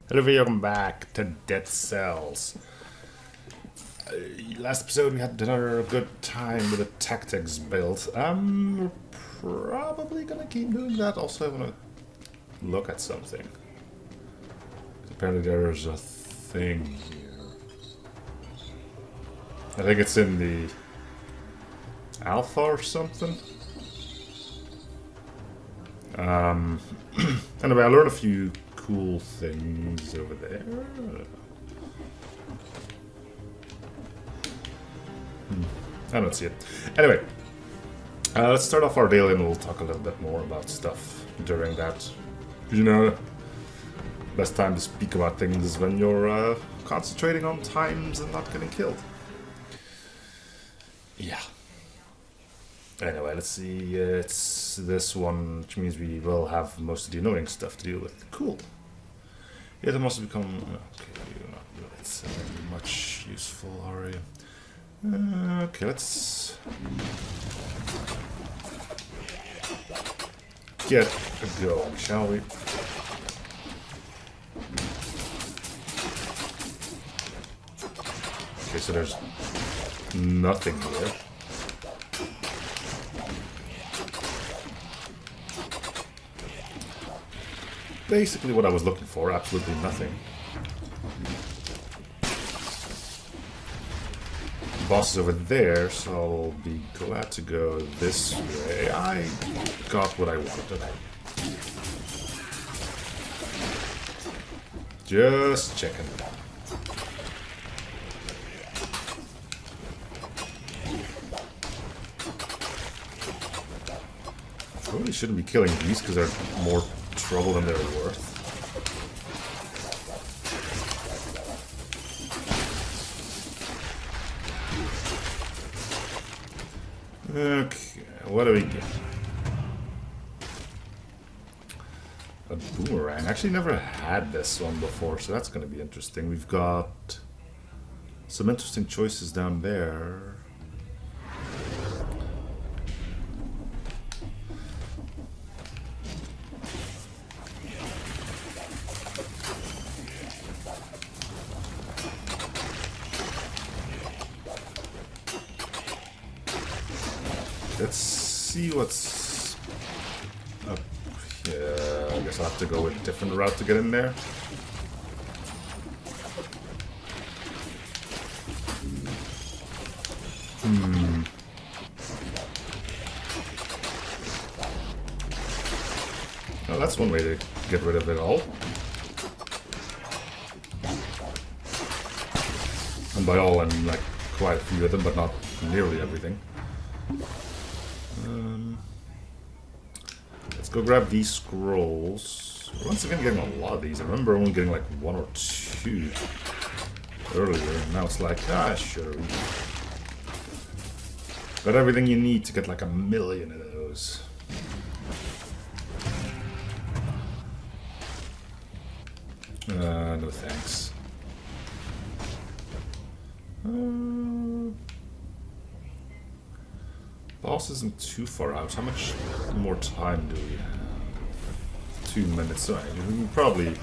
Hello, welcome back to Dead Cells. Last episode we had another good time with the tactics build. We're probably gonna keep doing that. Also, I wanna look at something. Apparently there's a thing here. I think it's in the alpha or something. Anyway, I learned a few cool things over there. I don't see it. Anyway, let's start off our daily and we'll talk a little bit more about stuff during that. You know, best time to speak about things is when you're concentrating on times and not getting killed. Yeah. Anyway, let's see. It's this one, which means we will have most of the annoying stuff to deal with. Cool. Yeah, that must have become... Okay, you're not really so much useful, are you? Okay, let's... get going, shall we? Okay, so there's nothing here. Basically what I was looking for, absolutely nothing. The boss is over there, so I'll be glad to go this way. I got what I wanted. Just checking. Probably shouldn't be killing these because they're more trouble than they're worth. Okay, what do we get? A boomerang. I actually never had this one before, so that's going to be interesting. We've got some interesting choices down there. Let's see what's up here. I guess I'll have to go a different route to get in there. Well, that's one way to get rid of it all. And by all, I mean like quite a few of them, but not nearly everything. Let's go grab these scrolls. Once again, getting a lot of these. I remember only getting like one or two earlier, and now it's like, sure. Got everything you need to get like 1,000,000 of those. No thanks. Boss isn't too far out. How much more time do we have? 2 minutes. Right. We can probably...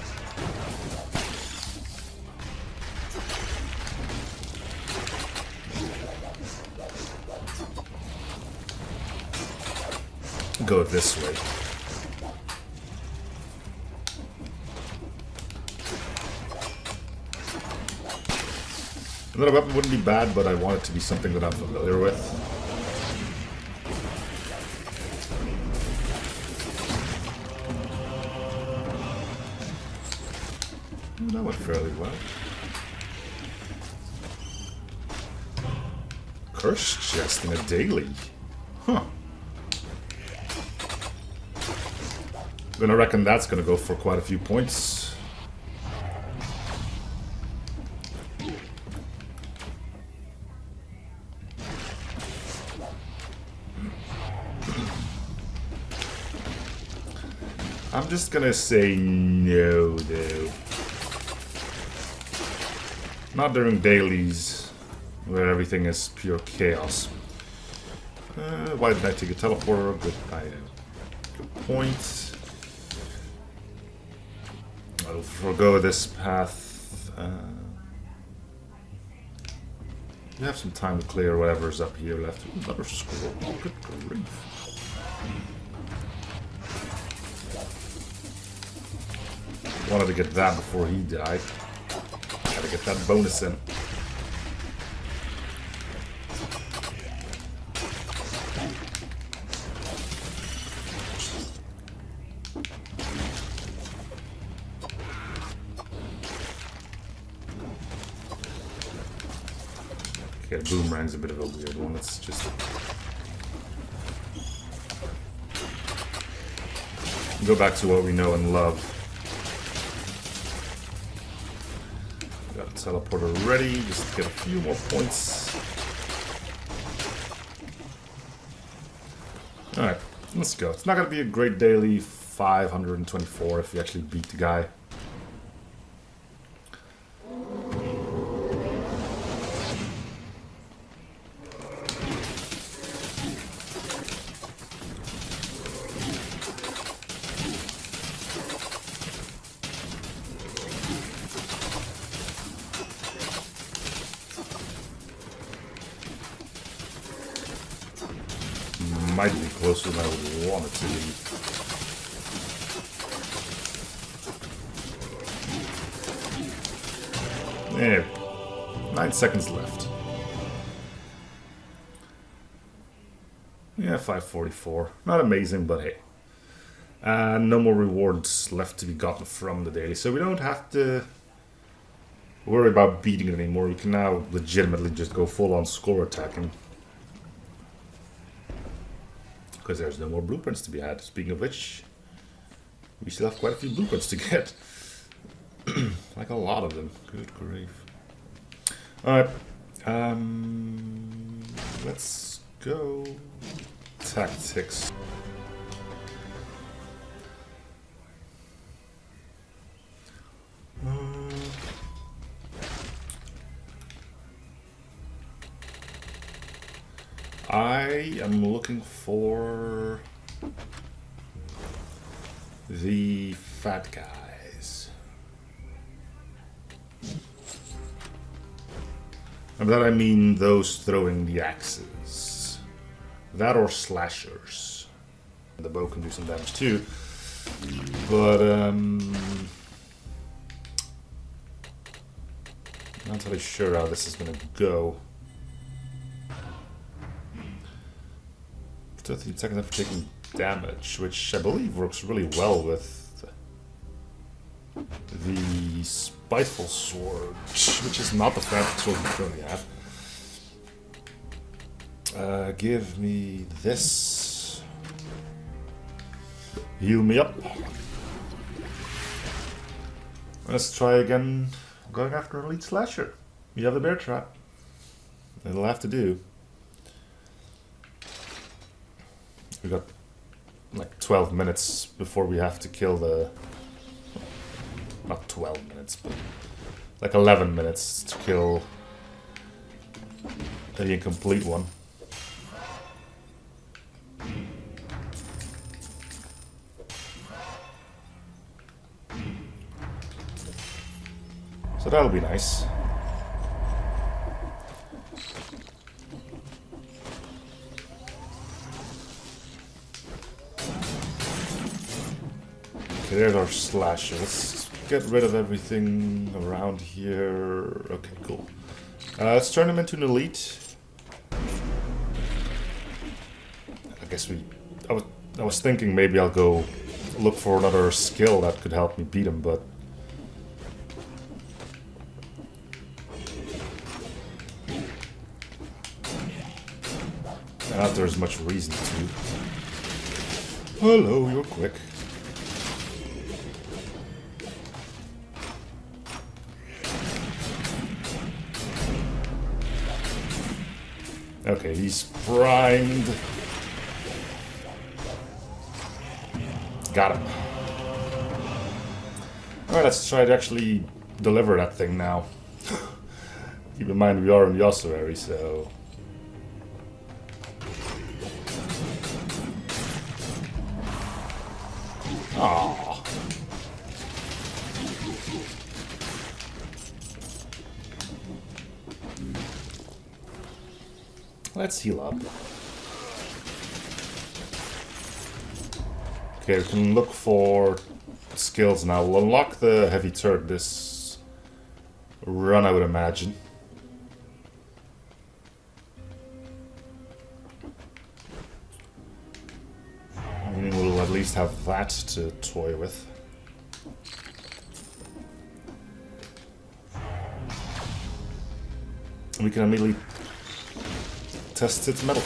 go this way. Another weapon wouldn't be bad, but I want it to be something that I'm familiar with. That went fairly well. Curse chest in a daily. Huh. Then I reckon that's gonna go for quite a few points. I'm just gonna say no, though. Not during dailies, where everything is pure chaos. Why did I take a teleporter? Good point. I'll forego this path. We have some time to clear whatever's up here left. Another scroll. Oh, good grief. Wanted to get that before he died. Gotta get that bonus in. Okay, boomerang's a bit of a weird one. Let's just go back to what we know and love. Got a teleporter ready, just to get a few more points. Alright, let's go. It's not going to be a great daily 524 if you actually beat the guy. Might be closer than I would want it to be. There. 9 seconds left. Yeah, 544. Not amazing, but hey. No more rewards left to be gotten from the daily, so we don't have to worry about beating it anymore. We can now legitimately just go full on score attacking. Because there's no more blueprints to be had. Speaking of which, we still have quite a few blueprints to get. Like a lot of them. Good grief. Alright. Let's go. Tactics. I am looking for the fat guys. And by that I mean those throwing the axes. That or slashers. The bow can do some damage too. But not entirely sure how this is gonna go. 13 seconds after taking damage, which I believe works really well with the Spiteful Sword, which is not the frantic sword we currently have. Give me this. Heal me up. Let's try again going after Elite Slasher. You have the bear trap. It'll have to do. We got like 12 minutes before we have to kill the... Not 12 minutes, but like 11 minutes to kill the incomplete one. So that'll be nice. Okay, there's our slasher. Let's get rid of everything around here. Okay, cool. Let's turn him into an elite. I guess I was thinking maybe I'll go look for another skill that could help me beat him, but not there's much reason to. Hello, you're quick. Okay, he's primed. Got him. Alright, let's try to actually deliver that thing now. Keep in mind we are in the ossuary, so... Aww. Let's heal up. Okay, we can look for skills now. We'll unlock the heavy turret this run, I would imagine. Meaning we'll at least have that to toy with. We can immediately test its metal.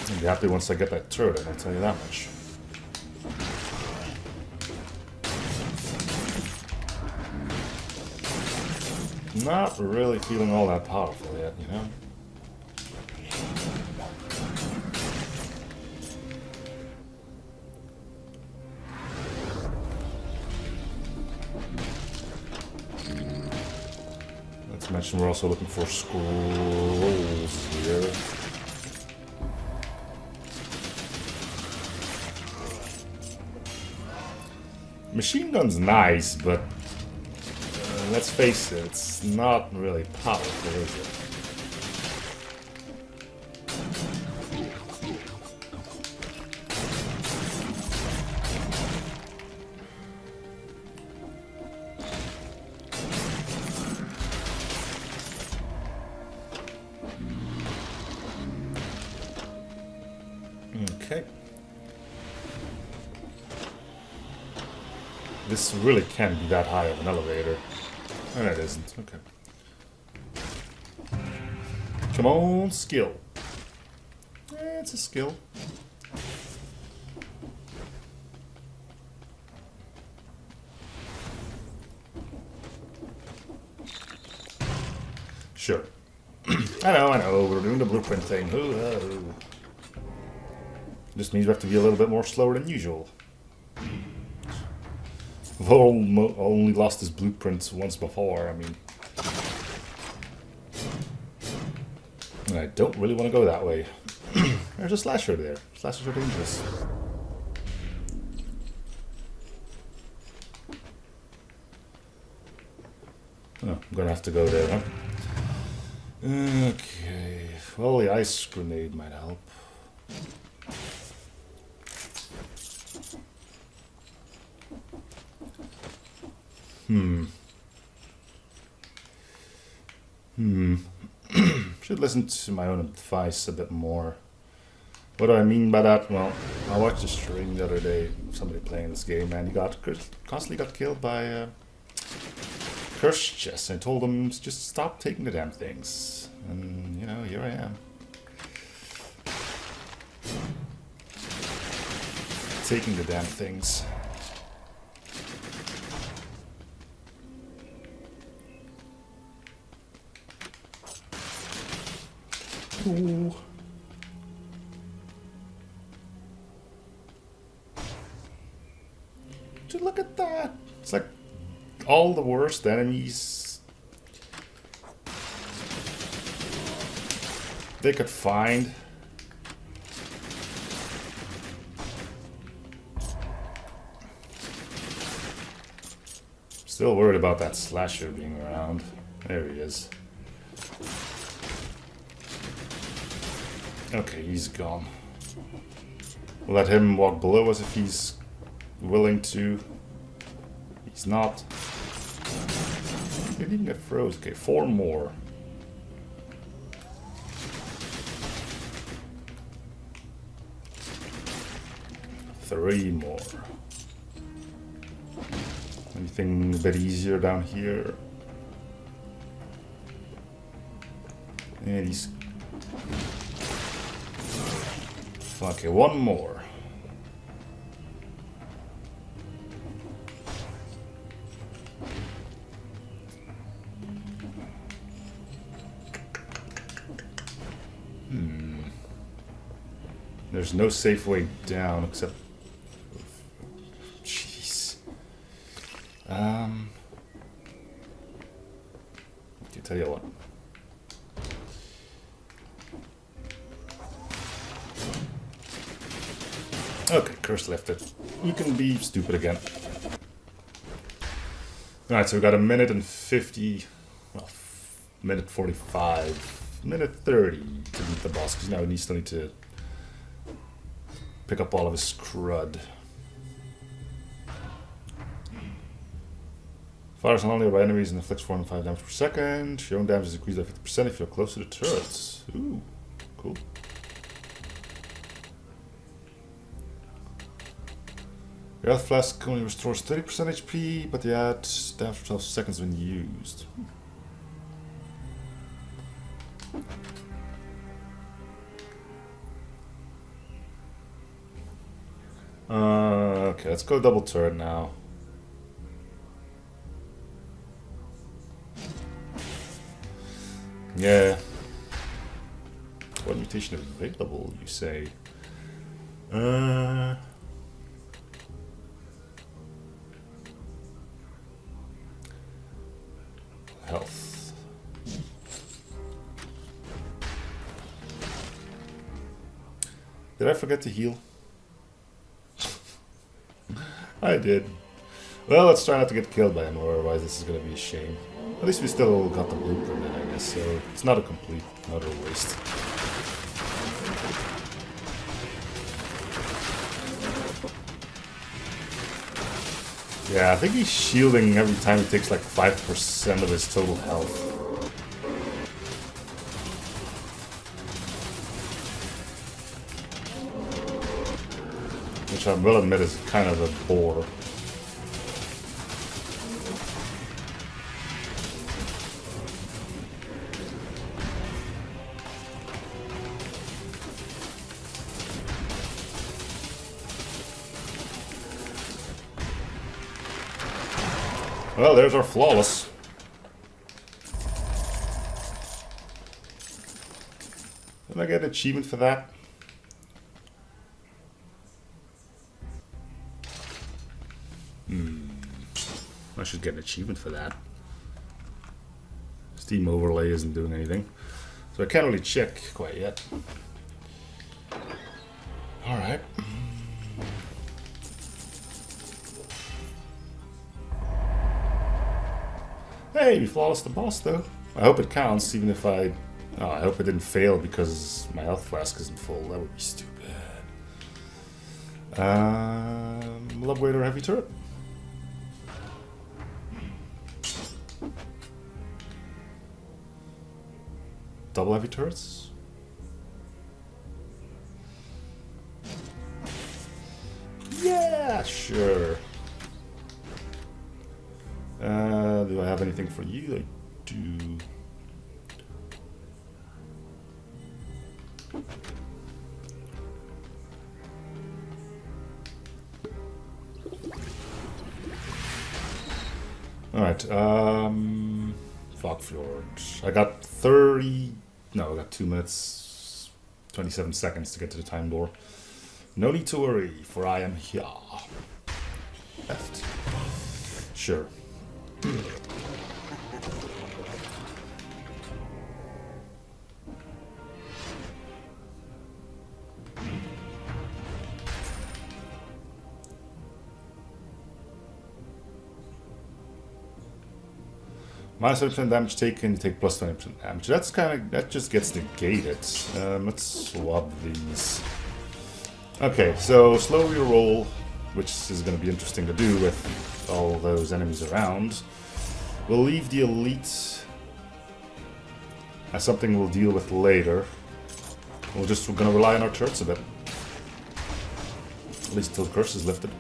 I'll be happy once I get that turret, I'll tell you that much. Not really feeling all that powerful yet, you know? Let's mention we're also looking for scrolls here. Machine gun's nice, but let's face it, it's not really powerful, is it? Okay. This really can't be that high of an elevator. Oh, it isn't. Okay. Come on, skill. It's a skill. Sure. I know, we're doing the blueprint thing. Ooh. Just means we have to be a little bit more slower than usual. We've only lost his blueprints once before, I mean. And I don't really want to go that way. There's a slasher there. Slashers are dangerous. Oh, I'm gonna have to go there, huh? Okay. Well, the ice grenade might help. Should listen to my own advice a bit more. What do I mean by that? Well, I watched a stream the other day of somebody playing this game, and he constantly got killed by cursed chests. I told him just stop taking the damn things, and you know, here I am, taking the damn things. Ooh. Just look at that. It's like all the worst enemies they could find. Still worried about that slasher being around. There he is. Okay, he's gone. We'll let him walk below us if he's willing to. He's not. He didn't get froze. Okay, 4 more. Three more. Anything a bit easier down here? And he's. Okay, 1 more. There's no safe way down except. Jeez. I'll tell you what. Okay, curse lifted. you can be stupid again. Alright, so we got a minute and 50, well, minute 45, minute 30 to beat the boss, because now we still need to pick up all of his crud. Fires only by enemies and inflicts 4 and 5 damage per second. Your own damage is increased by 50% if you're close to the turrets. Ooh, cool. Your health flask only restores 30% HP, but the add damage for 12 seconds when used. Okay, let's go double turret now. Yeah. What mutation is available, you say? Health. Did I forget to heal? I did. Well, let's try not to get killed by him, or otherwise this is going to be a shame. At least we still got the blueprint in, I guess, so it's not a complete, utter waste. Yeah, I think he's shielding every time he takes like 5% of his total health. Which I will admit is kind of a bore. Well, there's our flawless. Did I get an achievement for that? I should get an achievement for that. Steam overlay isn't doing anything, so I can't really check quite yet. Alright. Hey, we flawless the boss though. I hope it counts, even if I... Oh, I hope it didn't fail because my health flask isn't full. That would be stupid. We'll upgrade our heavy turret. Double heavy turrets? Yeah, sure. Do I have anything for you? I do. Alright, Fogfjord. I got 30... No, I got 2 minutes, 27 seconds to get to the time door. No need to worry, for I am here. Left. Sure. Minus 20% damage taken, you take plus 20% damage. That's that just gets negated. Let's swap these. Okay, so slow reroll, which is going to be interesting to do with all those enemies around. We'll leave the elite as something we'll deal with later. We're going to rely on our turrets a bit. At least till the curse is lifted.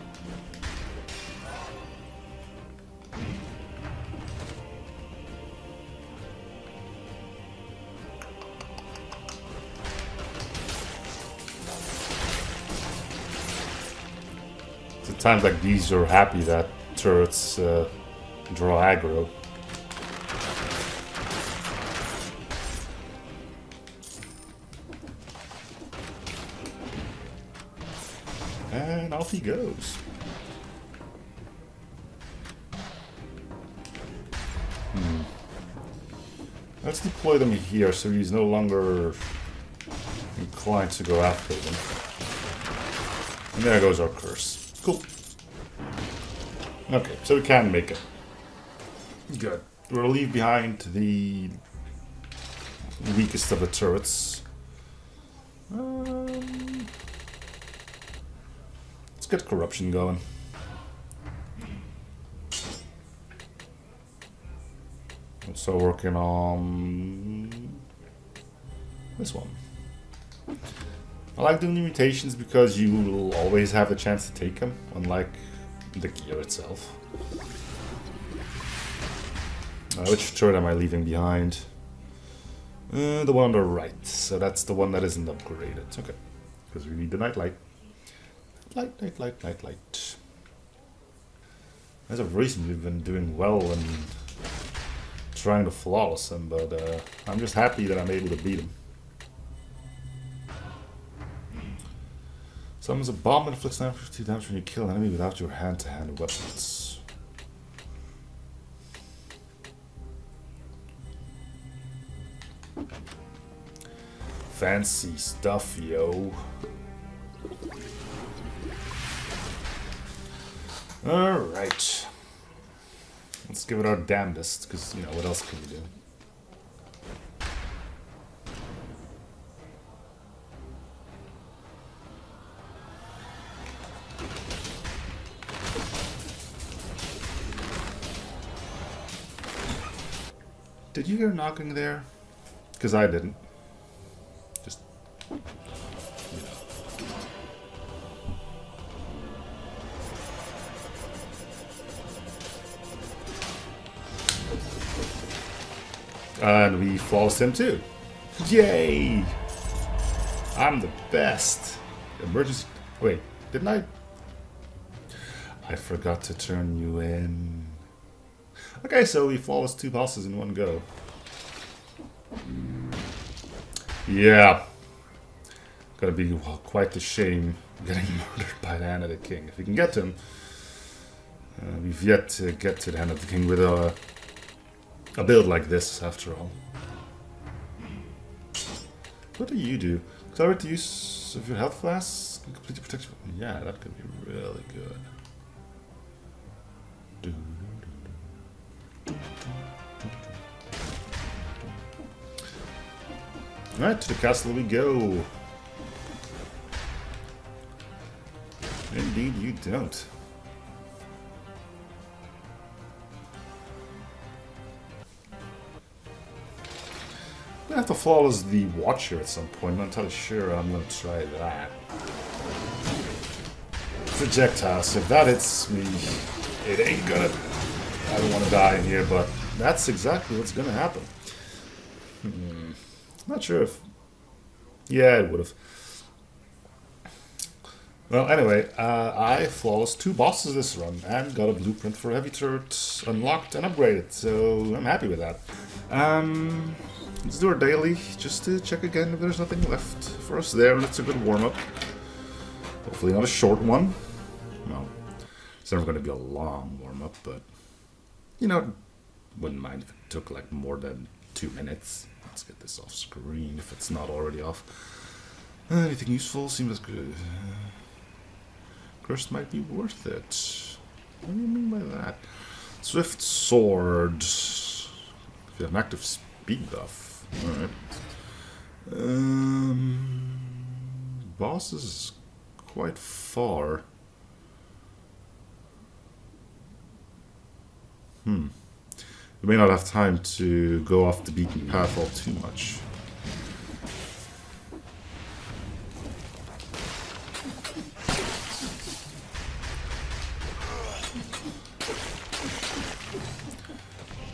Times like these, you're happy that turrets draw aggro. And off he goes. Let's deploy them here so he's no longer inclined to go after them. And there goes our curse. Cool. Okay, so we can make it. Good. We'll leave behind the weakest of the turrets. Let's get corruption going. Also working on this one. I like doing the mutations because you will always have the chance to take them, unlike the gear itself. Which turret am I leaving behind? The one on the right. So that's the one that isn't upgraded. Okay. Because we need the nightlight. Light. As of recent, we've been doing well and trying to flawless him, but I'm just happy that I'm able to beat him. Summons a bomb and inflicts 950 damage when you kill an enemy without your hand-to-hand weapons. Fancy stuff, yo. Alright. Let's give it our damnedest, because, you know, what else can we do? Did you hear knocking there? Because I didn't. Just, you know. And we flawless him too. Yay! I'm the best. Emergency. Wait, didn't I? I forgot to turn you in. Okay, so we flawless 2 bosses in one go. Yeah. Gotta be quite the shame getting murdered by the Hand of the King. If we can get to him. We've yet to get to the Hand of the King with a build like this, after all. What do you do? Accelerate the use of your health flasks and complete your protection. Yeah, that could be really good. Alright, to the castle we go. Indeed you don't. I have to flawless the Watcher at some point. I'm not entirely sure I'm going to try that. Projectiles, if that hits me, it ain't gonna... I don't want to die in here, but that's exactly what's going to happen. Not sure if... Yeah, it would have. Well, anyway, I flawless 2 bosses this run and got a blueprint for heavy turret unlocked and upgraded, so I'm happy with that. Let's do our daily just to check again if there's nothing left for us there. That's a good warm-up. Hopefully not a short one. Well, it's never going to be a long warm-up, but you know, wouldn't mind if it took like more than 2 minutes. Let's get this off screen if it's not already off. Anything useful? Seems good. Cursed might be worth it. What do you mean by that? Swift sword. If you have an active speed buff. Alright. Boss is quite far. We may not have time to go off the beaten path all too much.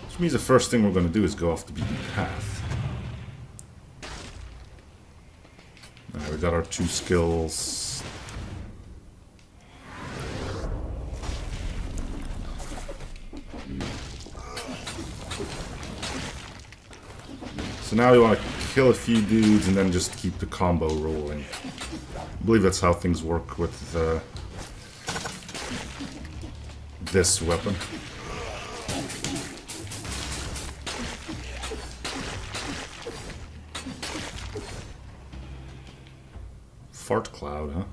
Which means the first thing we're going to do is go off the beaten path. Alright, we got our 2 skills. So now we want to kill a few dudes and then just keep the combo rolling. I believe that's how things work with this weapon. Fart cloud, huh?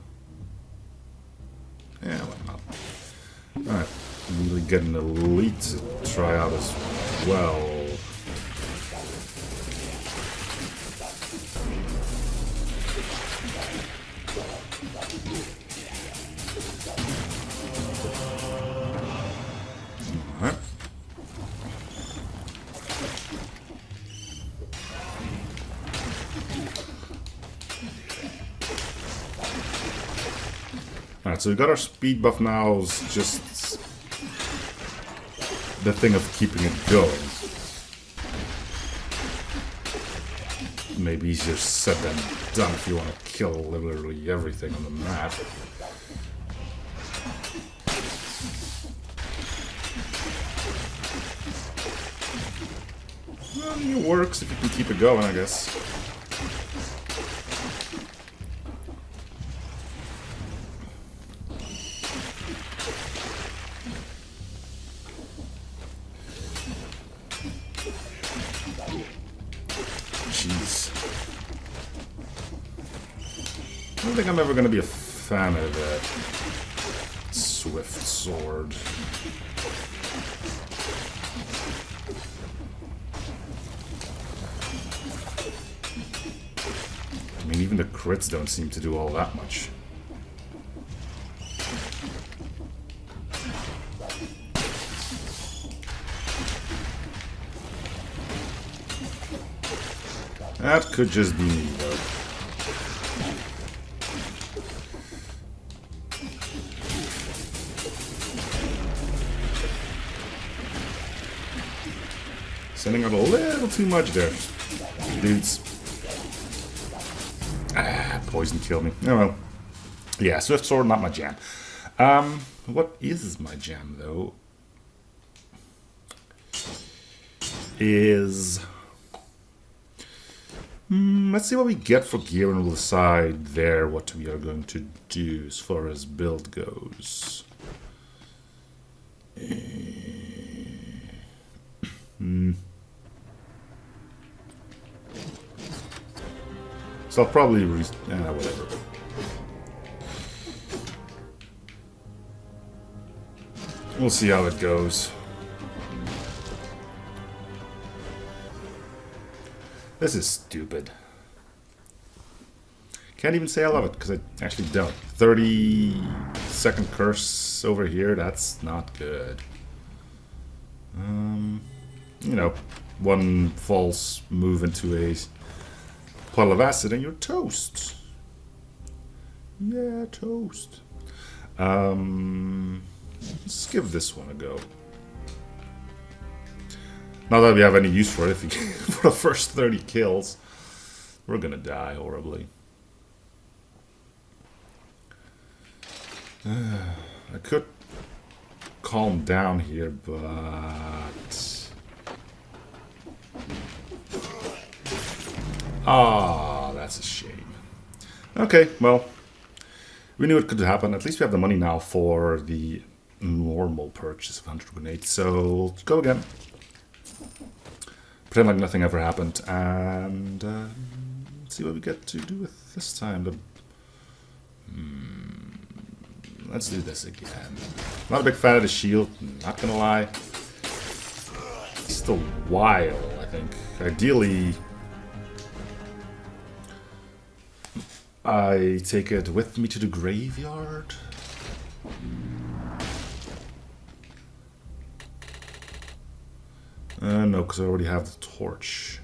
Yeah, why not? Alright, really get an elite to try out as well. Alright. Alright, so we got our speed buff now, is just the thing of keeping it going. Maybe easier said than done if you want to kill literally everything on the map. Well, it works if you can keep it going, I guess. Jeez. I don't think I'm ever going to be a fan of that swift sword. I mean, even the crits don't seem to do all that much. That could just be me, though. Sending out a little too much there, dudes. Ah, poison killed me. Oh well. Yeah, Swift Sword, not my jam. What is my jam, though, is... let's see what we get for gear, and we'll decide there what we are going to do as far as build goes. So I'll probably whatever. We'll see how it goes. This is stupid. Can't even say I love it, because I actually don't. 30-second curse over here, that's not good. You know, one false move into a puddle of acid and you're toast. Yeah, toast. Let's give this one a go. Not that we have any use for it. If you for the first 30 kills, we're gonna die horribly. I could calm down here, but... Ah, that's a shame. Okay, well, we knew it could happen. At least we have the money now for the normal purchase of 100 grenades. So, let's go again. Pretend like nothing ever happened, and let's see what we get to do with this time. Let's do this again. Not a big fan of the shield, not gonna lie. Just a while, I think. Ideally, I take it with me to the graveyard. No, because I already have the torch.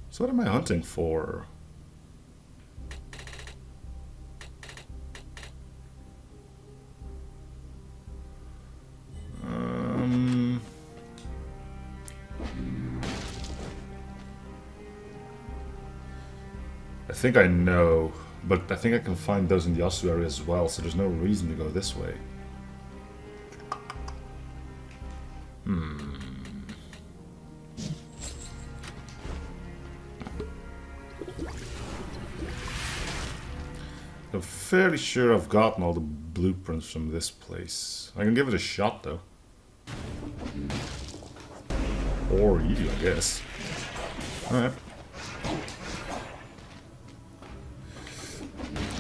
So what am I hunting for? I think I know, but I think I can find those in the ossuary as well, so there's no reason to go this way. I'm fairly sure I've gotten all the blueprints from this place. I can give it a shot, though. Or you, I guess. Alright.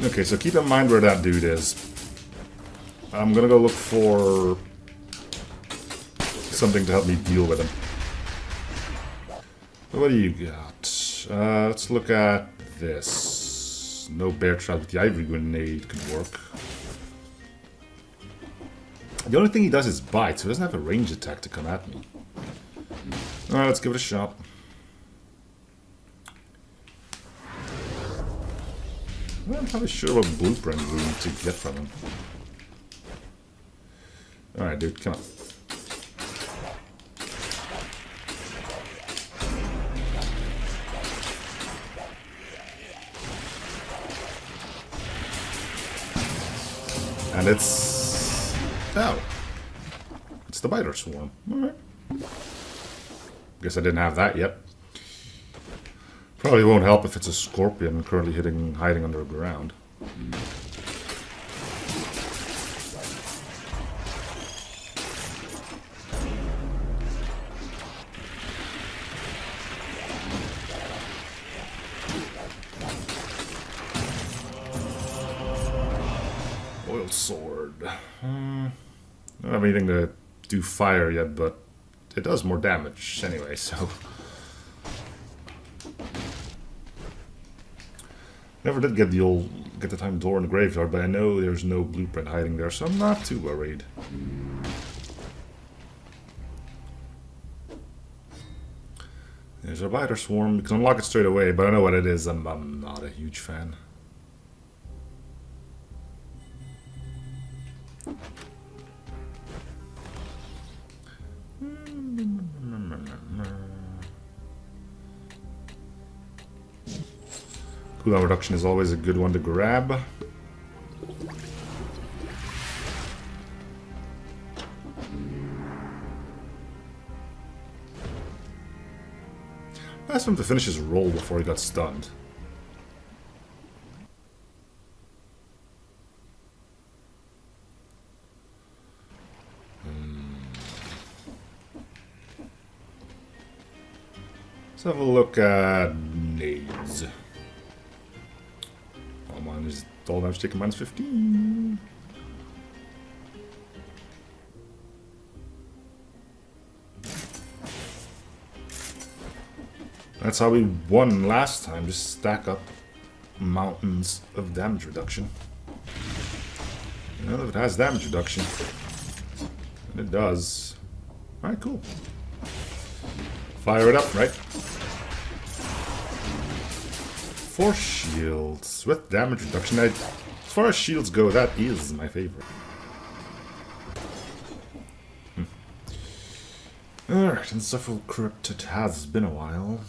Okay, so keep in mind where that dude is. I'm gonna go look for something to help me deal with him. What do you got? Let's look at this. No bear trap with the ivory grenade could work. The only thing he does is bite, so he doesn't have a range attack to come at me. Alright, let's give it a shot. I'm not entirely sure what blueprint we need to get from him. Alright, dude, come on. And it's... oh. It's the biter swarm. Alright. Guess I didn't have that yet. Probably won't help if it's a scorpion currently hiding underground. Oil sword. I don't have anything to do fire yet, but it does more damage anyway, so... Never did get the time door in the graveyard, but I know there's no blueprint hiding there, so I'm not too worried. There's our biter swarm. You can unlock it straight away, but I know what it is. I'm not a huge fan. Cooldown reduction is always a good one to grab. I asked him to finish his roll before he got stunned. Let's have a look at nades. Oh man, there's all damage taken minus 15. That's how we won last time, just stack up mountains of damage reduction. You know, if it has damage reduction, and it does. Alright, cool. Fire it up, right? 4 shields with damage reduction. As far as shields go, that is my favorite. Alright, Insufferable Crypt, it has been a while.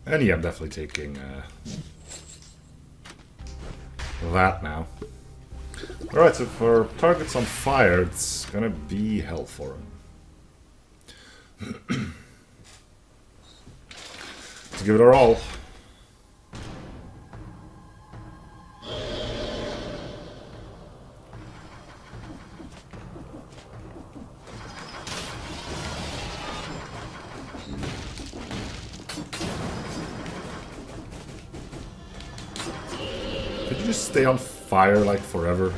And yeah, I'm definitely taking that now. Alright, so for targets on fire, it's gonna be hell for him. Let's give it our all. Could you just stay on fire like forever?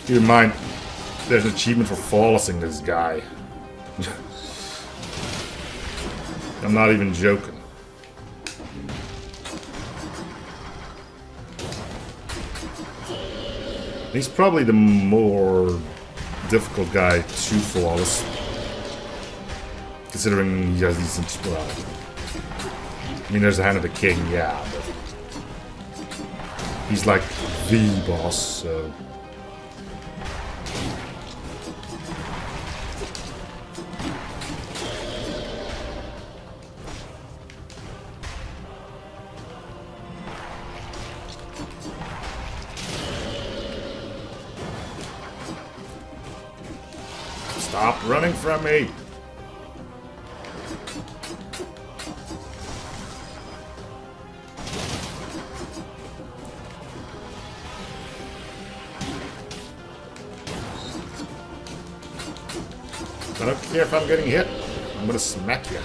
Keep in mind, there's an achievement for flawlessing this guy. I'm not even joking. He's probably the more difficult guy to flawless, considering he has these. Well, I mean, there's a Hand of the King, yeah, but he's like the boss, so. Stop running from me! I don't care if I'm getting hit. I'm gonna smack you.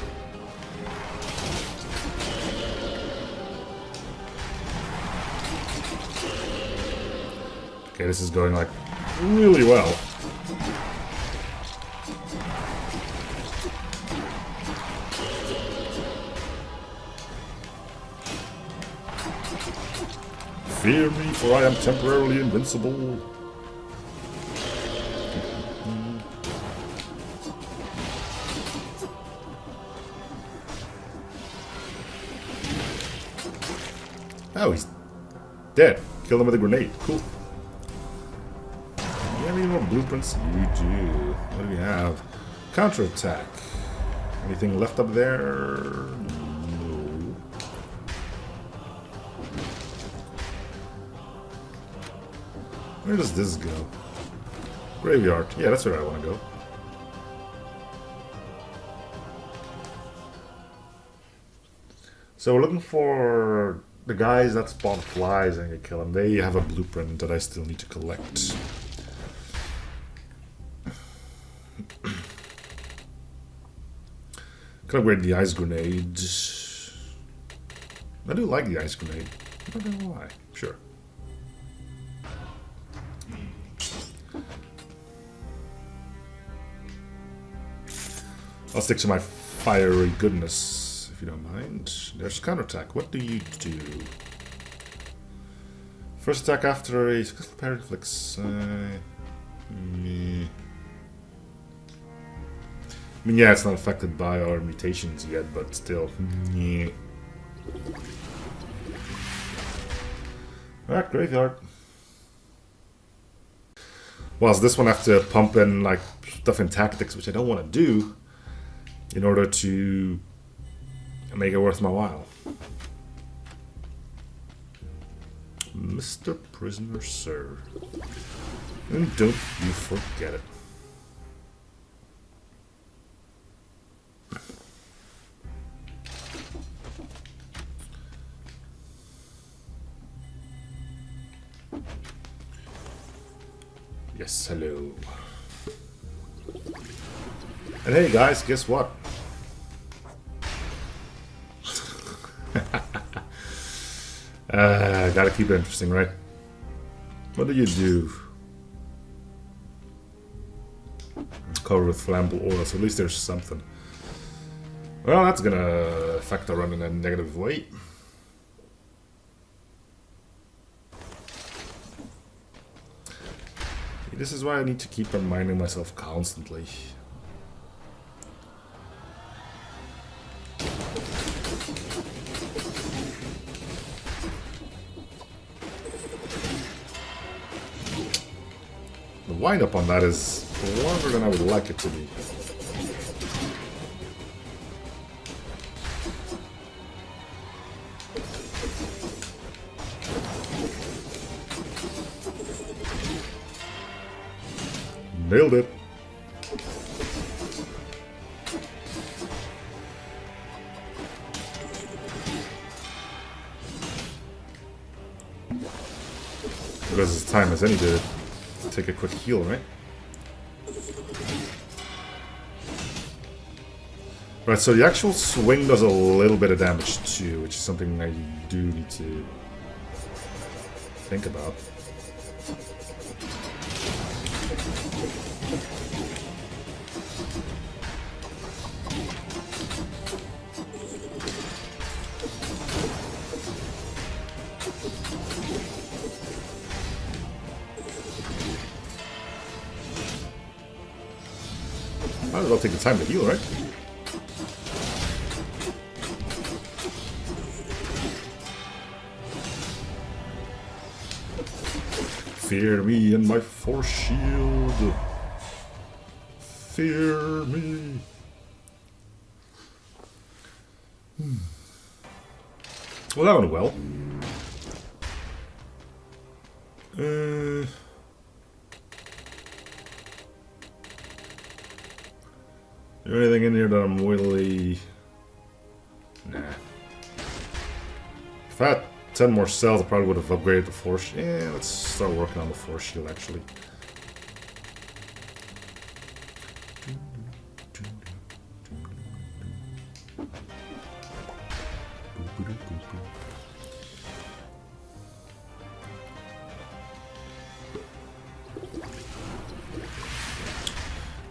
Okay, this is going like really well. Fear me, for I am temporarily invincible. Oh, he's dead. Killed him with a grenade. Cool. Do you have any more blueprints? You do. What do we have? Counterattack. Anything left up there? No. Where does this go? Graveyard. Yeah, that's where I want to go. So we're looking for the guys that spawn flies and you kill them. They have a blueprint that I still need to collect. Can upgrade the ice grenade. I do like the ice grenade. I don't know why. Sure. I'll stick to my fiery goodness, if you don't mind. There's counterattack. What do you do? First attack after a successful parry inflicts. I mean, yeah, it's not affected by our mutations yet, but still. Yeah. Alright, graveyard. Whilst this one I have to pump in like stuff in tactics, which I don't want to do, in order to make it worth my while. Mr. Prisoner, sir. And don't you forget it. Yes, hello. And hey guys, guess what? Gotta keep it interesting, right? What do you do? Covered with flammable oil, so at least there's something. Well, that's gonna affect the run in a negative way. This is why I need to keep reminding myself constantly. The wind-up on that is longer than I would like it to be. Nailed it. Because it's time as any to take a quick heal, right? Right, so the actual swing does a little bit of damage too, which is something I do need to think about. Might as well take the time to heal, right? Fear me and my force shield. Fear me. Well, that went well. Is there anything in here that I'm really... Nah. If I had 10 more cells, I probably would have upgraded the force. Yeah, let's start working on the force shield, actually.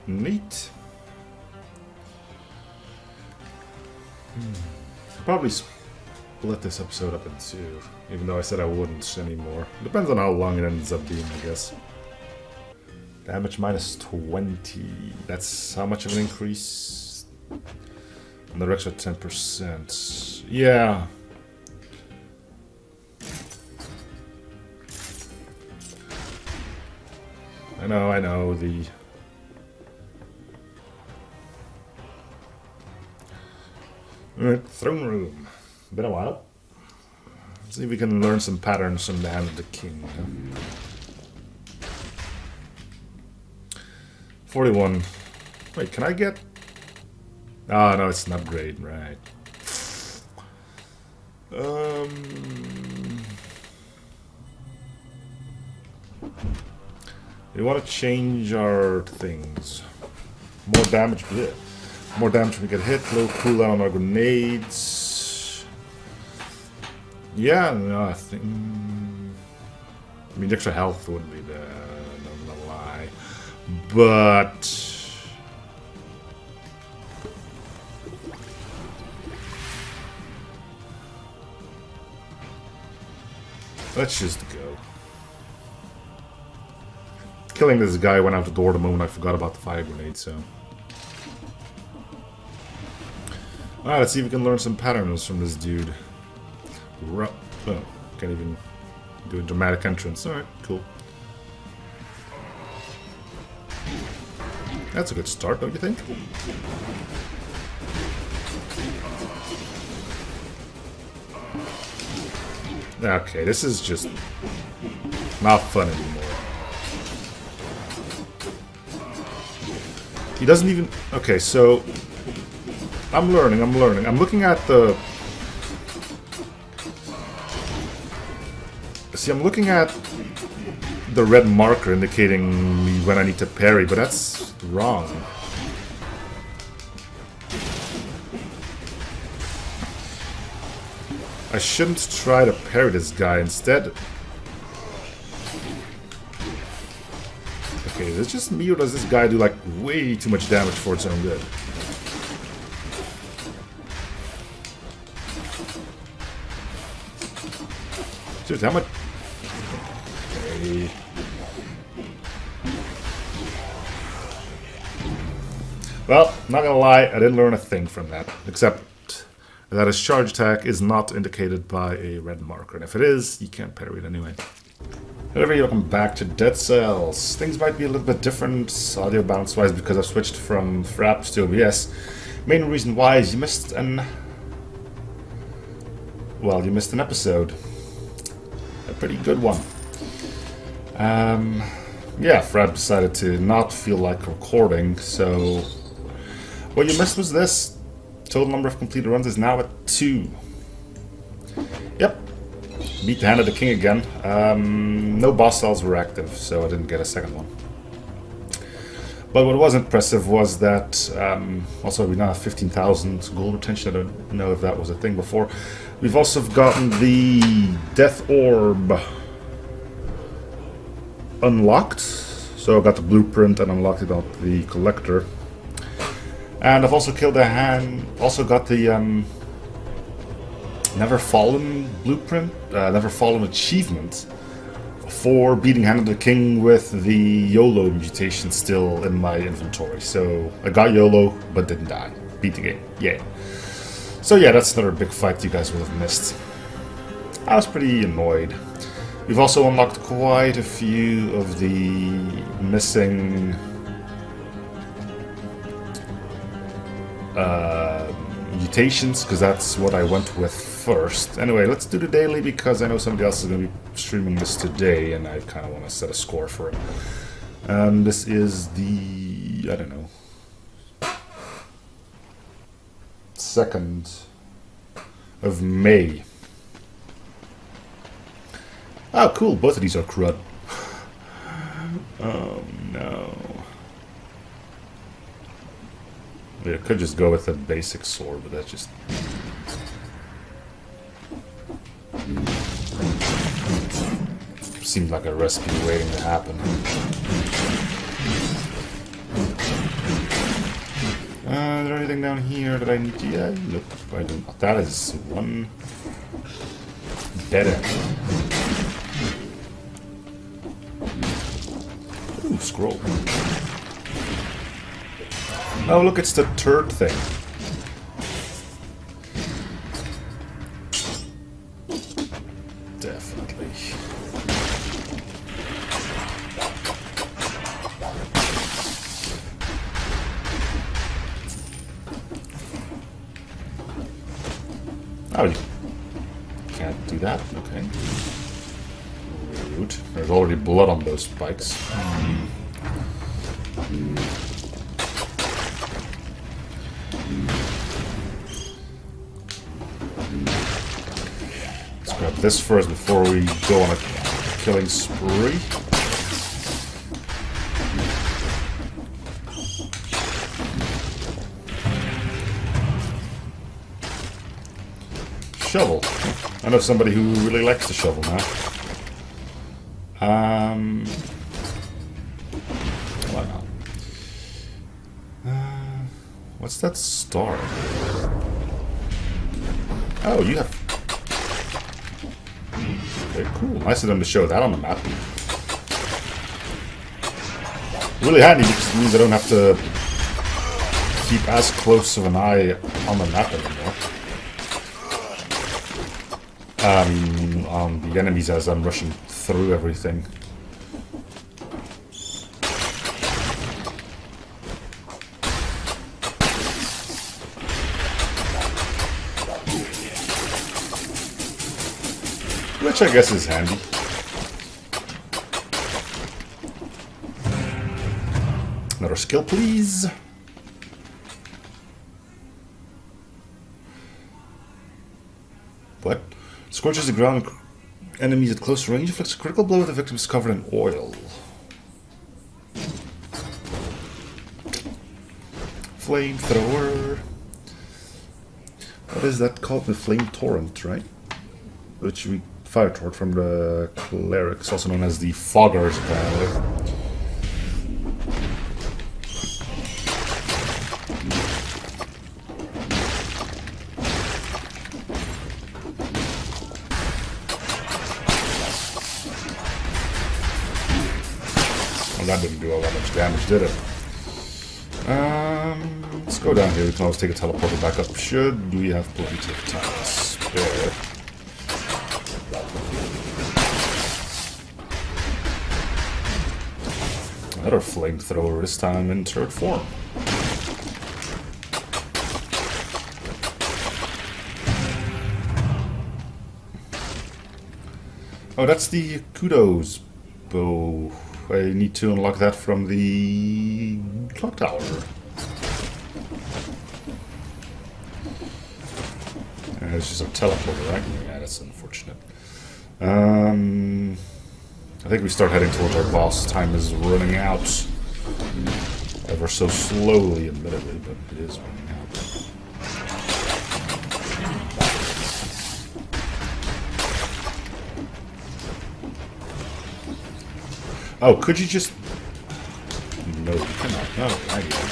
Neat. Probably split this episode up in two, even though I said I wouldn't anymore. Depends on how long it ends up being, I guess. Damage minus 20. That's how much of an increase? Another extra 10%. Yeah. I know, the... Alright, throne room. Been a while. Let's see if we can learn some patterns from the Hand of the King. 41. Wait, can I get... Oh, no, it's an upgrade, right. We want to change our things. More damage, bleh. More damage when we get hit, low cooldown on our grenades. Yeah, no, I think... I mean, the extra health wouldn't be bad, I'm not gonna lie. But... let's just go. Killing this guy went out the door the moment I forgot about the fire grenade, so... Alright, let's see if we can learn some patterns from this dude. Oh, can't even do a dramatic entrance. Alright, cool. That's a good start, don't you think? Okay, this is just not fun anymore. He doesn't even... Okay, so... I'm learning. I'm looking at the... See, I'm looking at the red marker indicating me when I need to parry, but that's wrong. I shouldn't try to parry this guy. Instead... Okay, is it just me or does this guy do like way too much damage for its own good? Dude, how much... Okay. Well, not gonna lie, I didn't learn a thing from that. Except that his charge attack is not indicated by a red marker. And if it is, you can't parry it anyway. Hello everybody, welcome back to Dead Cells. Things might be a little bit different audio balance wise because I've switched from Fraps to OBS. Main reason why is you missed an... Well, you missed an episode. A pretty good one. Yeah, Frap decided to not feel like recording, so what you missed was this. Total number of completed runs is now at 2. Yep. Beat the Hand of the King again. No boss cells were active, so I didn't get a second one. But what was impressive was that, also we now have 15,000 gold retention. I don't know if that was a thing before. We've also gotten the Death Orb unlocked. So I got the blueprint and unlocked it on the collector. And I've also killed a hand, also got the Never Fallen blueprint, Never Fallen achievement for beating Hand of the King with the YOLO mutation still in my inventory. So I got YOLO, but didn't die. Beat the game. Yay. So yeah, that's another big fight you guys would have missed. I was pretty annoyed. We've also unlocked quite a few of the missing mutations, because that's what I went with first. Anyway, let's do the daily because I know somebody else is going to be streaming this today and I kind of want to set a score for it. This is the, I don't know, 2nd of May. Oh, cool. Both of these are crud. Oh, no. I could just go with a basic sword, but that's just... seemed like a recipe waiting to happen. Is there anything down here that I need to... Yeah, nope, I don't. That is one dead end. Ooh, scroll. Oh, look, it's the turd thing. Definitely. Oh, you can't do that? Okay. Rude. There's already blood on those spikes. Let's grab this first before we go on a killing spree. Shovel. I know somebody who really likes the shovel now. Why not? What's that star? Oh, you have... Very cool. Nice of them to show that on the map. Really handy because it means I don't have to keep as close of an eye on the map anymore. On the enemies as I'm rushing through everything. Which I guess is handy. Another skill, please. What? Scorches the ground enemies at close range, inflicts a critical blow with the victim is covered in oil. Flamethrower. What is that called? The flame torrent, right? Which we fire toward from the clerics, also known as the foggers, apparently. That didn't do all that much damage, did it? Let's go down here. We can always take a teleporter back up. Should we have plenty of time to spare? Another flamethrower, this time in turret form. Oh, that's the kudos bow. I need to unlock that from the clock tower. It's just a teleporter, right? Yeah, that's unfortunate. I think we start heading towards our boss. Time is running out. Ever so slowly, admittedly, but it is running out. Oh, could you just... No, you cannot. No, I get it.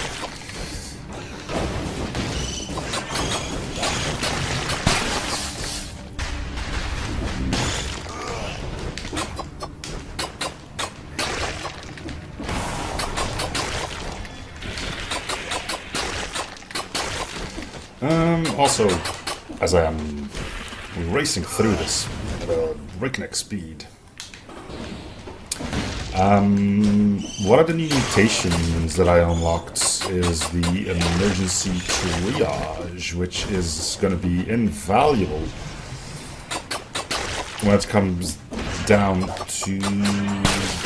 Also, as I am racing through this at a breakneck speed, one of the new mutations that I unlocked is the emergency triage, which is going to be invaluable when it comes down to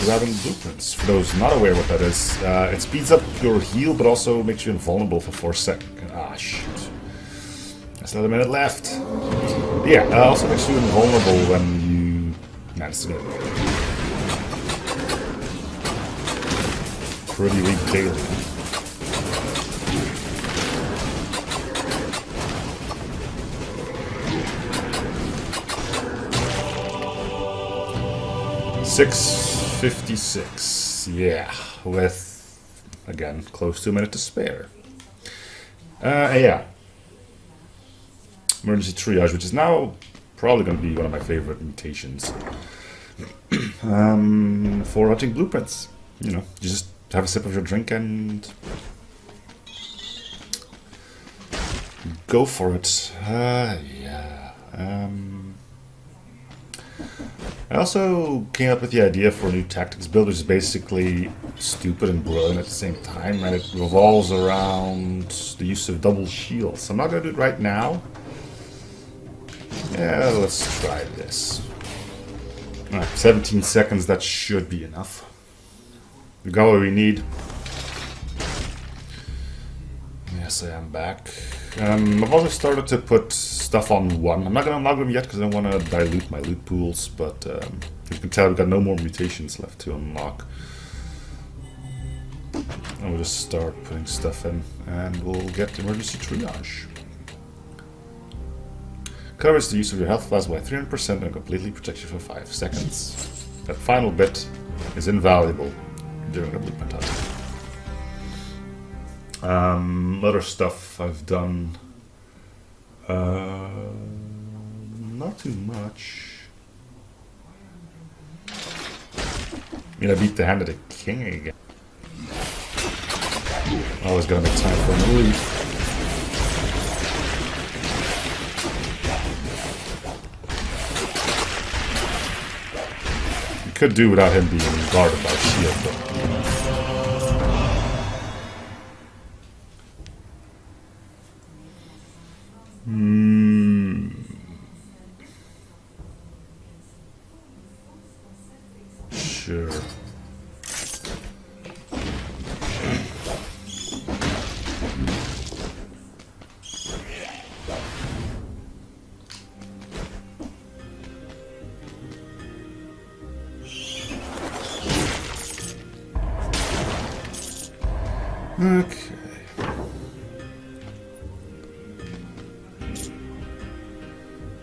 grabbing blueprints. For those not aware what that is, it speeds up your heal, but also makes you invulnerable for 4 seconds. Ah, shoot. There's another minute left. Yeah, also makes you invulnerable when you... Nah, it's gonna be pretty weak daily. 6:56. Yeah, with again close to a minute to spare. Yeah. Emergency triage, which is now probably going to be one of my favorite mutations for hunting blueprints. You know, you just have a sip of your drink and go for it. Yeah. I also came up with the idea for a new tactics build, which is basically stupid and brilliant at the same time, and it revolves around the use of double shields. I'm not going to do it right now. Yeah, let's try this. Alright, 17 seconds, that should be enough. We got what we need. Yes, I am back. I've also started to put stuff on 1. I'm not going to unlock them yet because I don't want to dilute my loot pools, but you can tell we've got no more mutations left to unlock. And we'll just start putting stuff in, and we'll get emergency triage. Covers the use of your health flask by 300% and completely protects you for 5 seconds. That final bit is invaluable during a blueprint hunt. Other stuff I've done. Not too much. I mean, I beat the hand of the king again. Always gotta make time for a move. You could do without him being guarded by a shield, but sure. Okay.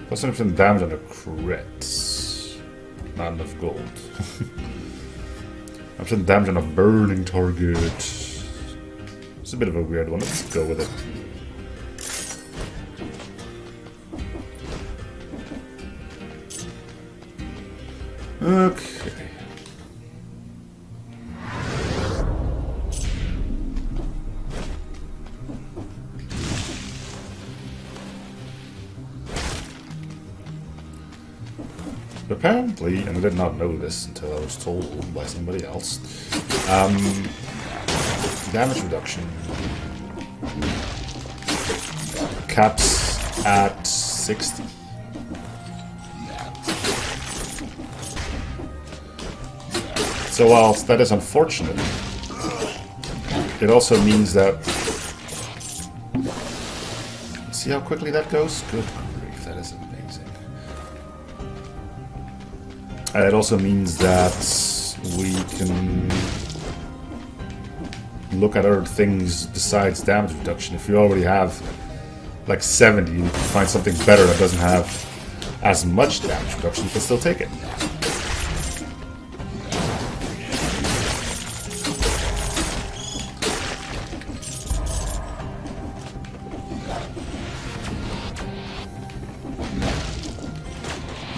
Plus 100% damage on the crits. Not enough gold. 100% damage on a burning target. It's a bit of a weird one. Let's go with it. Okay. Apparently, and I did not know this until I was told by somebody else, damage reduction caps at 60. So whilst that is unfortunate, it also means that... See how quickly that goes? Good grief, that is amazing. It also means that we can look at other things besides damage reduction. If you already have like 70, you can find something better that doesn't have as much damage reduction, you can still take it.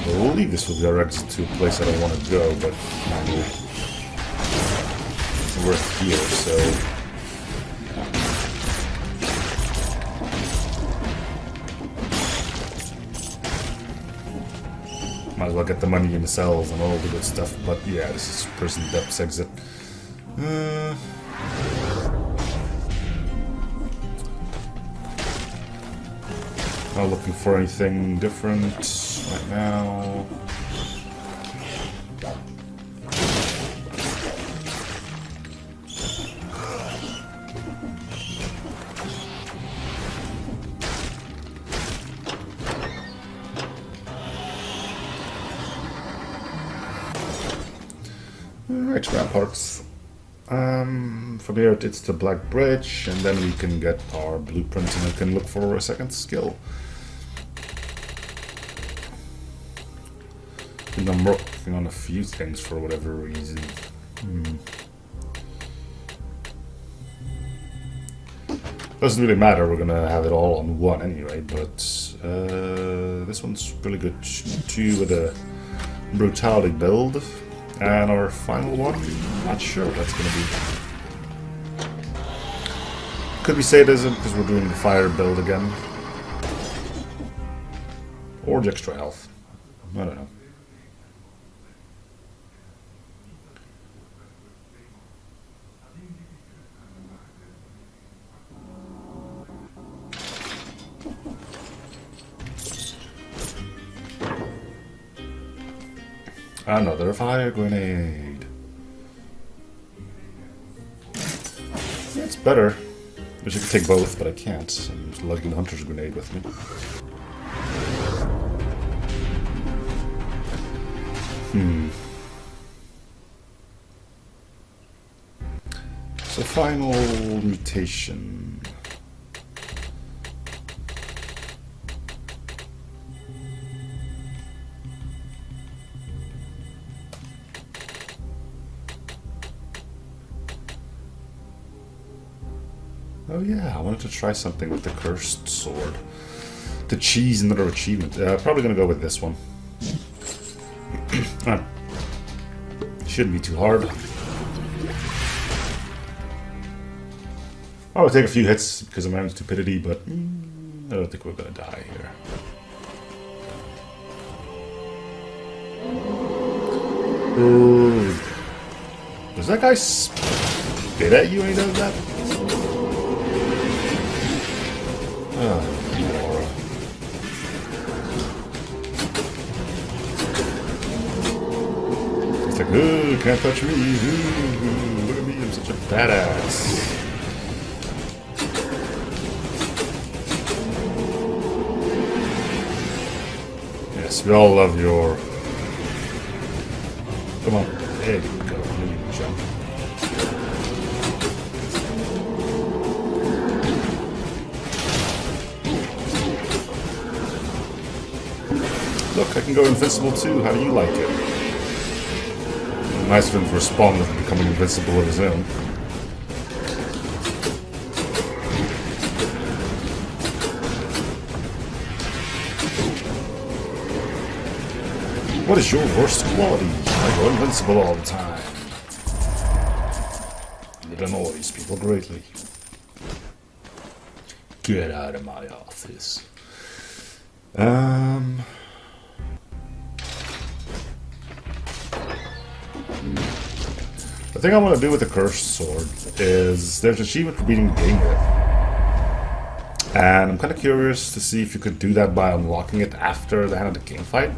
I believe this will be directed to a place I don't want to go, but we're here, so... Might as well get the money in the cells and all the good stuff, but yeah, this is prison depths exit. Not looking for anything different right now. Alright, ramparts. From here it's the Black Bridge, and then we can get our blueprint and we can look for a second skill. Number working on a few things for whatever reason. Doesn't really matter, we're gonna have it all on one anyway, but this one's really good too with a brutality build. And our final one, not sure what that's gonna be. Could be sadism because we're doing the fire build again. Or the extra health. I don't know. Another fire grenade. It's better. Wish I could take both, but I can't. I'm just lugging the hunter's grenade with me. So final mutation. Oh yeah, I wanted to try something with the cursed sword. To cheese another achievement. Probably gonna go with this one. Shouldn't be too hard. I would take a few hits because of my own stupidity, but I don't think we're gonna die here. Ooh. Does that guy spit at you when he does that? It's like, ooh, can't touch me. Ooh, look at me, I'm such a badass. Yes, we all love your... Come on, there you go. You jump. Look, I can go invincible too. How do you like it? Nice of him to respond with becoming invincible of his own. What is your worst quality? I go invincible all the time. It annoys people greatly. Get out of my office. The thing I want to do with the cursed sword is there's an achievement for beating Gambit. And I'm kind of curious to see if you could do that by unlocking it after the Hand of the King fight.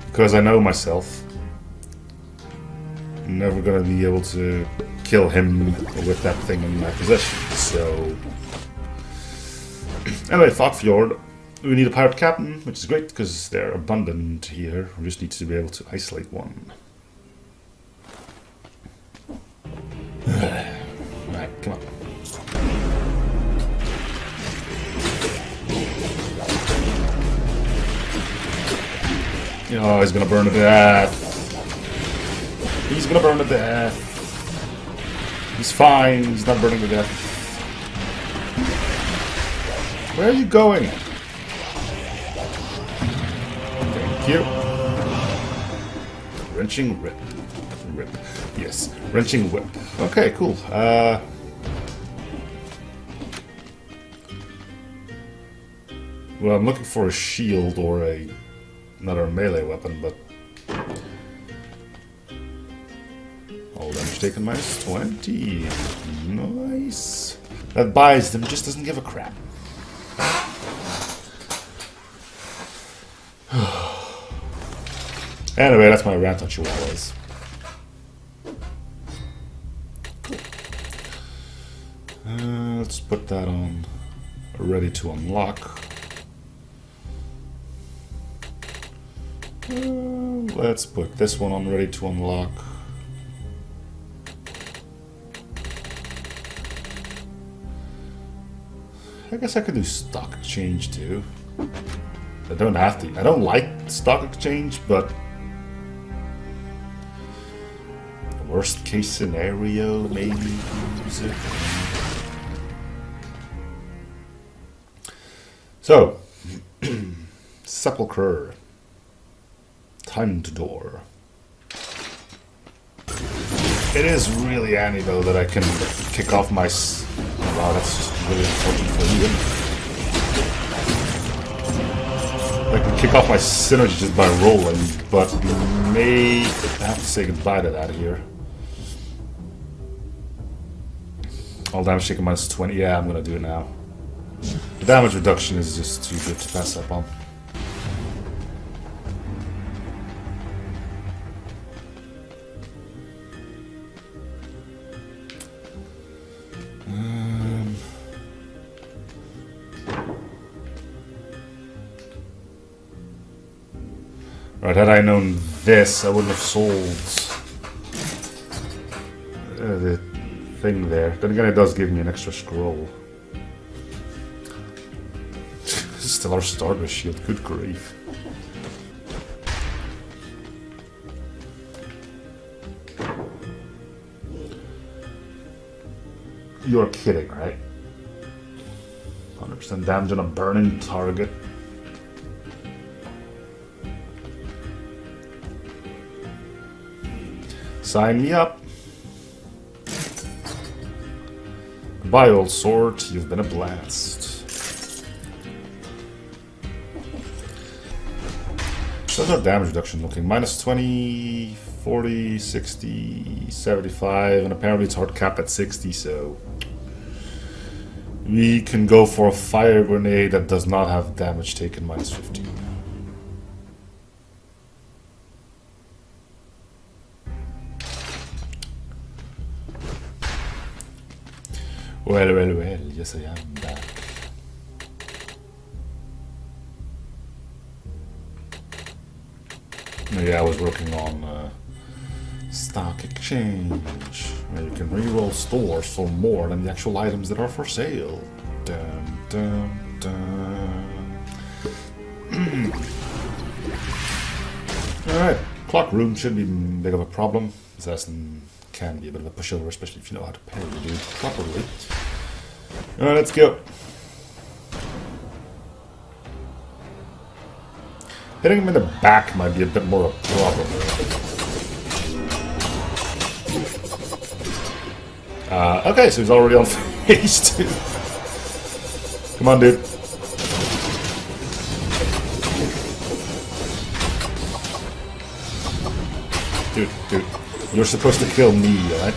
Because I know myself, I'm never going to be able to kill him with that thing in my possession, so... Anyway, Fogfjord, we need a pirate captain, which is great because they're abundant here. We just need to be able to isolate one. Alright, come on. Oh, he's gonna burn to death. He's gonna burn to death. He's fine, he's not burning to death. Where are you going? Thank you. Wrenching whip. Rip. Yes, wrenching whip. Okay, cool. Well, I'm looking for a shield or another melee weapon, but all damage taken minus 20. Nice. That buys them, just doesn't give a crap. Anyway, that's my rant on Chihuahuas. Cool. Let's put that on ready to unlock. Let's put this one on ready to unlock. I guess I could do stock exchange too. I don't have to. I don't like stock exchange, but worst case scenario, maybe use it. So, Sepulchre. Time to door. It is really handy though that I can kick off my... Oh, wow, that's just really unfortunate for you, isn't it? I can kick off my synergy just by rolling, but may have to say goodbye to that here. All damage taken minus 20. Yeah, I'm gonna do it now. The damage reduction is just too good to pass up on. Right, had I known this, I wouldn't have sold the thing there. Then again, it does give me an extra scroll. Still our starter shield, good grief. You're kidding, right? 100% damage on a burning target. Sign me up. Goodbye, old sword. You've been a blast. How's our damage reduction looking? Minus 20, 40, 60, 75, and apparently it's hard capped at 60, so... We can go for a fire grenade that does not have damage taken minus 15. Well, well, well, yes I am back. Yeah, I was working on stock exchange, where you can reroll stores for more than the actual items that are for sale. Dun, dun, dun. Alright, clock room shouldn't be big of a problem. Assassin can be a bit of a pushover, especially if you know how to parry the dude properly. Alright, let's go. Hitting him in the back might be a bit more of a problem. Okay, so he's already on phase 2. Come on, dude. Dude. You're supposed to kill me, right?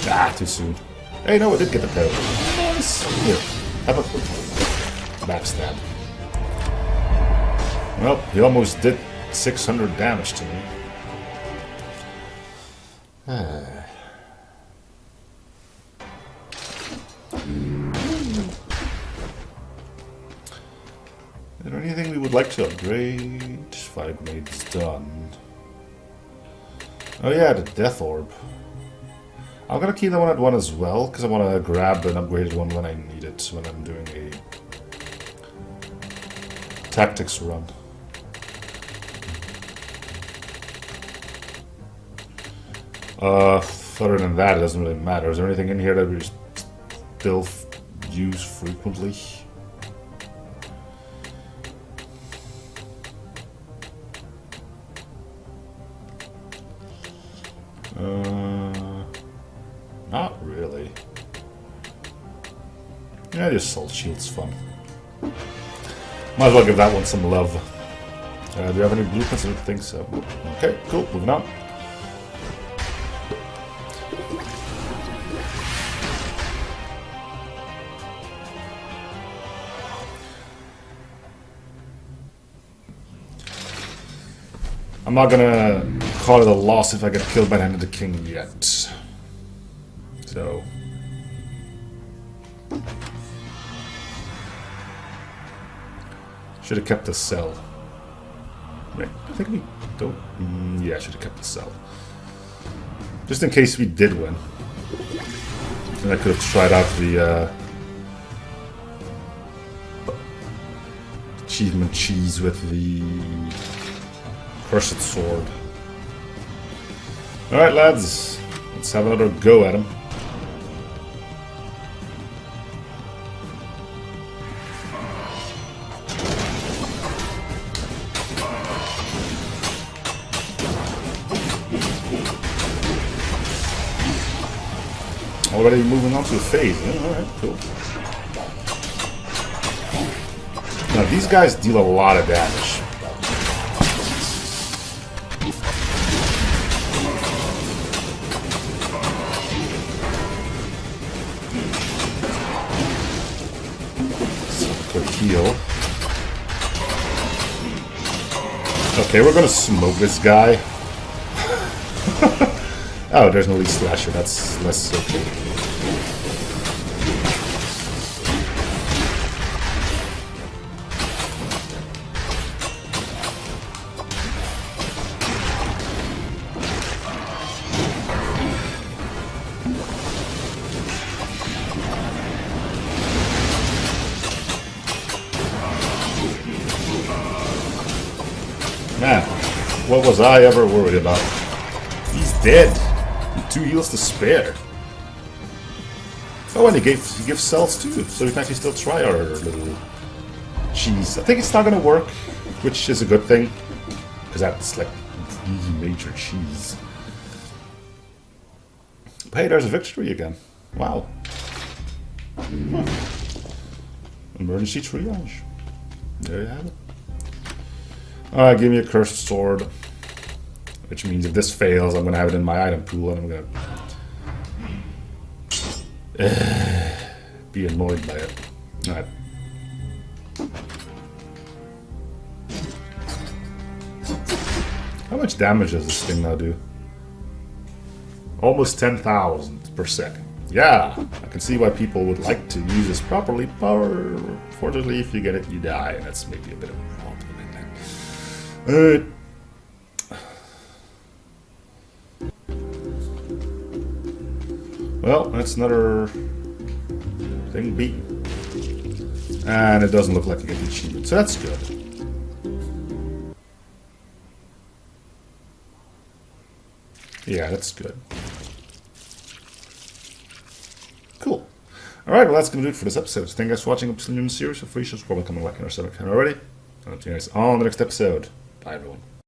Ah, too soon. Hey, no, I did get the parry. Nice. Here, have a backstab. Well, he almost did 600 damage to me. Is there anything we would like to upgrade? Fire grenade's done. Oh yeah, the death orb. I'm gonna keep that one at 1 as well, because I want to grab an upgraded one when I need it, when I'm doing a tactics run. Other than that, it doesn't really matter. Is there anything in here that we still use frequently? Not really. Yeah, just Soul Shield's fun. Might as well give that one some love. Do you have any blueprints? I don't think so. Okay, cool. Moving on. I'm not gonna call it a loss if I get killed by the hand of the king yet. So... should have kept the cell. Right, I think we don't... yeah, I should have kept the cell. Just in case we did win. And I could have tried out the achievement cheese with the cursed sword. Alright lads, let's have another go at him. Already moving on to a phase. Yeah, alright, cool. Now these guys deal a lot of damage. Quick heal. Okay, we're gonna smoke this guy. Oh, there's no lead slasher. That's less okay. Man, what was I ever worried about? He's dead. 2 heals to spare. Oh, and he gives cells too, so we can actually still try our little cheese. I think it's not gonna work, which is a good thing, because that's like really major cheese. But hey, there's a victory again. Wow. Emergency triage. There you have it. Alright, give me a cursed sword. Which means if this fails, I'm going to have it in my item pool and I'm going to be annoyed by it. Alright. How much damage does this thing now do? Almost 10,000 per second. Yeah, I can see why people would like to use this properly. Fortunately, if you get it, you die, and that's maybe a bit of a problem in that. Alright. Well, that's another thing beaten. And it doesn't look like you get the achievement, so that's good. Yeah, that's good. Cool. Alright, well that's going to do it for this episode. So thank you guys for watching. I'm still new in the series, so free subscribe, coming back in our 7th already. I'll see you guys on the next episode. Bye everyone.